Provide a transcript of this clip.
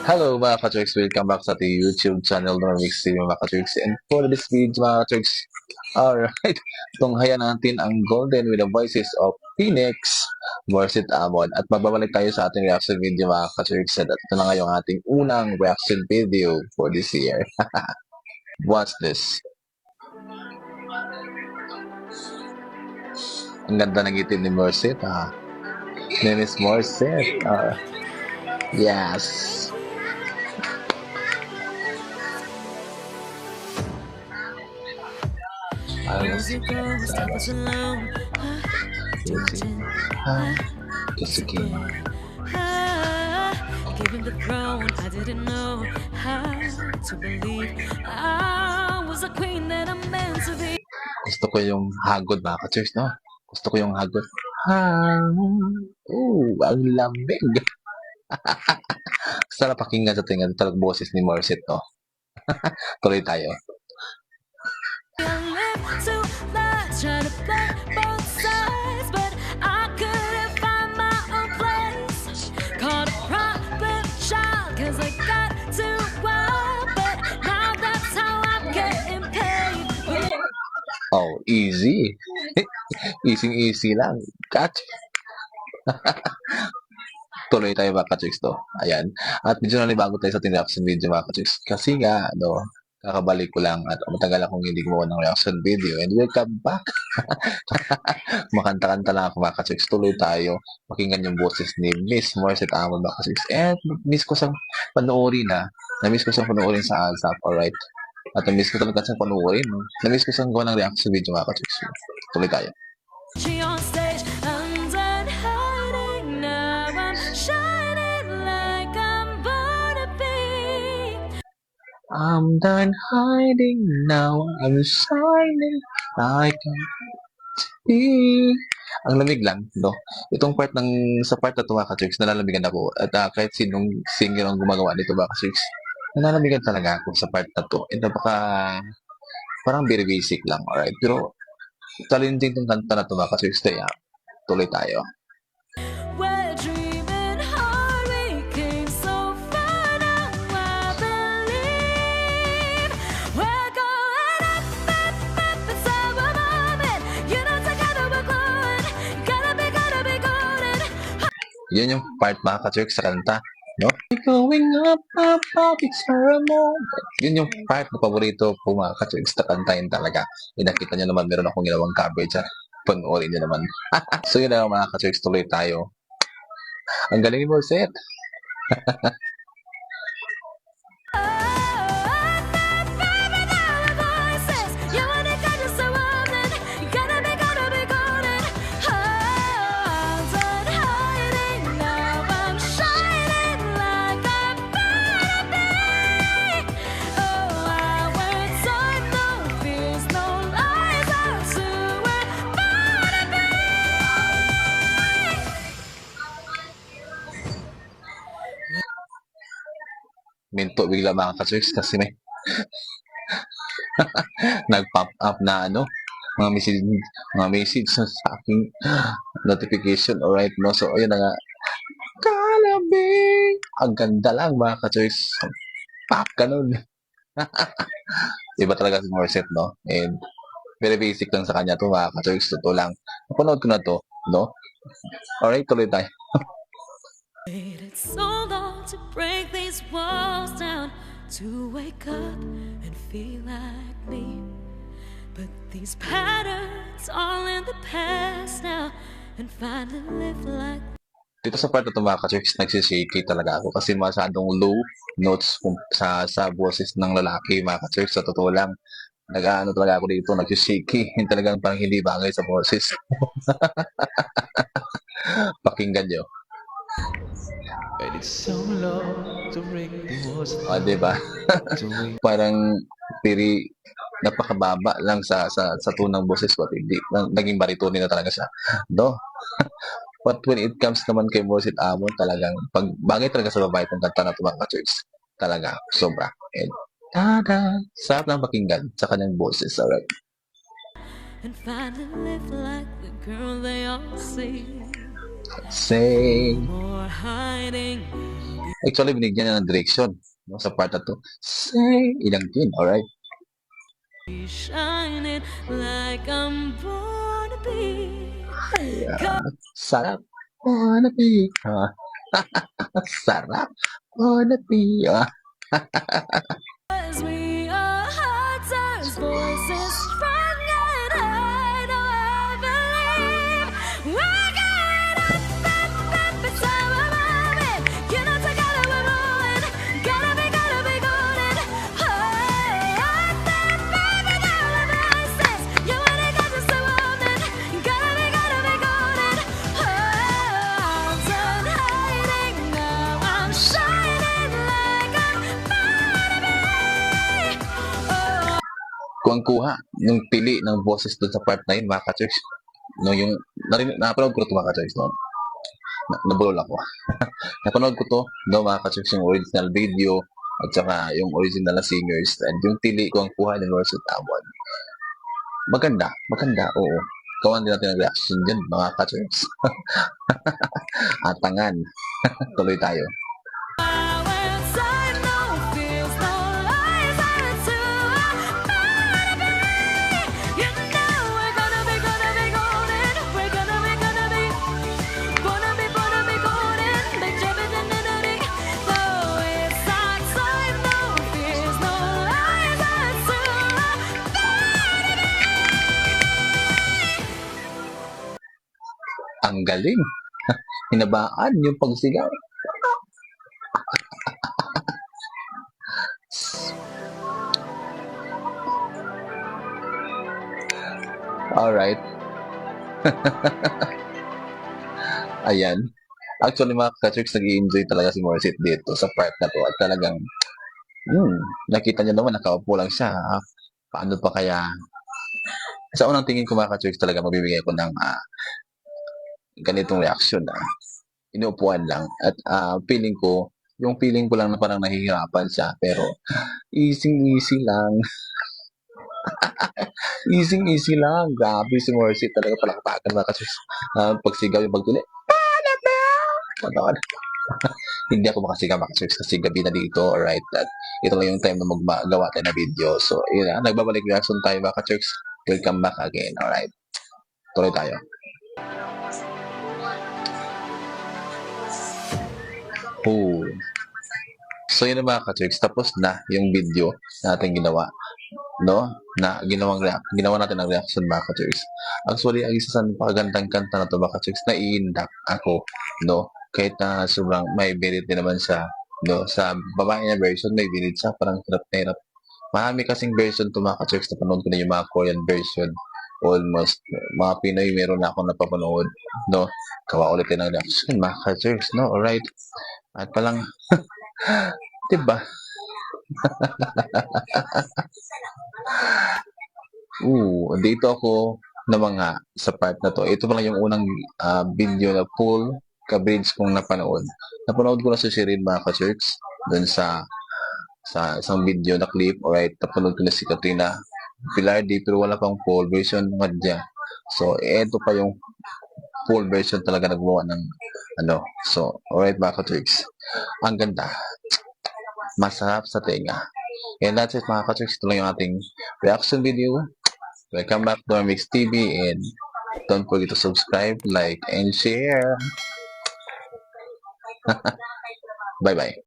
Hello mga ka-Turks, welcome back sa ating YouTube channel na Mix TV mga ka-Turks. And for this video mga ka-Turks, alright, tunghayan natin ang Golden with the voices of Phoenix, Morsit Amon. At magbabalik tayo sa ating reaction video mga ka-Turks. At ito na nga yung ating unang reaction video for this year. Watch this. Ang ganda ng itim ni Morsit ha. Name is Morsit. Yes. Years ago, I was alone. Just a game. Given the throne, I didn't know how to believe I was a queen that I'm meant to be. Gusto ko yung hagod mga ka-Turks, no? Gusto ko yung hagod. Ang lamig. Sarap pakinggan sa tingin talagang boses ni Morsit, no? Tuloy tayo. Try to play both sides, but I couldn't find my own place. Caught a problem child, cause I got too wild, but now that's how I'm getting paid. Oh, easy. Easy lang. Catch. Tuloy tayo mga ka-Turks, to. Ayan. At medyo nalibago tayo sa ating reaction video mga ka-Turks. Kasi nga, no, kakabalik ko lang at matagal akong hindi gumawa ng reaction video and welcome back. Makanta-kanta lang ako mga ka-Turks. Tuloy tayo. Pakinggan yung boses ni Miss Morsit Amon mga ka-Turks. And miss ko siyang panoorin na. Na-miss ko siyang panoorin sa ASAP. Alright. At na-miss ko talaga siyang panoorin. No? Na-miss ko siyang gawa ng reaction video mga ka-Turks. Tuloy tayo. She on stage, I'm done hiding now. I'm shining like I'm born to be. I'm done hiding now. I'm shining like ang lamig lang, no? Itong part sa part na ito, mga ka-Turks, nalalamigan ako. At kahit sinong singer ang gumagawa nito, mga ka-Turks, nalalamigan talaga ako sa part na ito. And parang very basic lang, alright? Pero, challenging itong kanta na ito, mga ka-Turks. Kaya, tuloy tayo. We're dreaming hard, we came so far, now I believe we're going up, it's our moment. You know together we're glowing, gotta be golden. Yun yung part, mga ka-Turks, sa kanta. No? Going up, it's our moment. Yun yung part na paborito ko, mga ka-Turks, na kantahin talaga. Nakita nyo naman, meron akong ginawang coverage. Panoorin nyo naman. So yun na mga ka-Turks, tuloy tayo. Ang galing ni Morsit. Minto bigla mga ka-Turks kasi may nag-pop up na mga message sa aking notification. Alright, no? So, ayun na nga. Kalabing! Ang ganda lang mga ka-Turks. Pop ka nun. Iba talaga si Morsit, no? And very basic lang sa kanya to mga ka-Turks. Totoo lang. Napanood ko na to, no? Alright, tuloy tayo. Waited so long to break these walls down, to wake up and feel like me. But these patterns all in the past now, and finally live like. Dito sa part na ito mga ka-Turks, nagsishaky talaga ako kasi masyadong low notes sa boses ng lalaki mga ka-Turks. Sa totoo lang, nag-ano talaga ako dito, nagsishaky. Talagang parang hindi bagay sa boses. Pakinggan nyo. Waited so long to break the walls Diba? Parang napakababa lang sa tunang boses ko. Hindi, naging baritone na talaga siya. No? But when it comes naman kay Morsit Amon, talagang bagay talaga sa babae itong kanta na ito mga ka-Turks. Talaga, sobra. And sarap lang pakinggan sa kanyang boses. Alright. And finally live like the girl they all see. Say More are hiding. Actually, binigyan niya ng direction, no, sa part na to. Say, ilangkin, alright? Be shining like I'm born to be. Sarap. Wanna be. Sarap. Wanna be. Cause we are hunters, voices strong and I know I believe we're going up, it's our moment. You know together we're moving, gotta be golden. Oh, up, baby, girl, the voices. You wanna get just a woman, gotta be golden. Oh, I'm done hiding now, I'm shining like I'm born to be. Oh. Kung kuha, yung pili ng boses doon sa part na yun, mga ka-church. No, yung, napanood ko ito, mga ka-church, no? Nabulol ako. Napanood ko to, no, mga ka-church, yung original video, at saka yung original na singers, and yung pili ko ang kuha ng Lord Tawan. Maganda, oo. Kawan din natin ang reaction dyan, mga ka-church. Atangan. Tuloy tayo. Inside, no fears, no lies, and to you know we're gonna be golden. We're gonna be golden. Big jumping in the ring. No inside, no fears, no lies, and to Ang galing. Hinabaan yung pagsigaw. Alright. Ayan. Actually, mga ka-church, nag-i-enjoy talaga si Morissette dito sa part na to. At talagang, nakita niyo naman, nakaupo lang siya. Paano pa kaya? Sa unang tingin ko, mga ka-church, talaga mabibigay ko ng ganitong reaction na inuupuan lang. At feeling ko lang na parang nahihirapan siya. Pero, easy lang. Easy lang. Grabe si Morissette talaga palakpakan, mga ka-church. Pagsigaw yung pagtuli. Panood. Hindi ako makasigaw, mga ka-church, kasi gabi na dito. Alright. At ito lang yung time na magagawa tayo na video. So, yun na. Nagbabalik reaction tayo, mga ka-church. Welcome back again. Alright. Tuloy tayo. Oh. So, yun na, mga ka-church. Tapos na yung video natin ginawa. No? Na ginawa natin ang reaction, mga ka-church. Actually, ang isa sa pagandang kanta na to, mga ka-church, naiindak ako. No? Kahit na sobrang may birit din naman siya. No? Sa babae na version, may birit siya. Parang hirap na hirap. Marami kasing version to, mga ka-church. Napanood ko na yung mga Korean version. Almost. Mga Pinoy, meron na ako napapanood. No? Kawa ulit din ang reaction, mga ka-church. No? Alright. At palang, diba? Dito ako na mga sa part na to. Ito pala yung unang video na full coverage kong napanood. Napanood ko na si Shirin, mga ka-church, dun sa isang video na clip. Alright, napanood ko na si Katrina Pilardi, pero wala pang full version madya. So, ito pa yung full version talaga nagbuwa ng ano. So, alright, mga ka-church. Ang ganda. Masarap sa tenga. And that's it, mga ka-church. Ito lang yung ating reaction video. Welcome back to Mix TV, and don't forget to subscribe, like, and share. Bye-bye.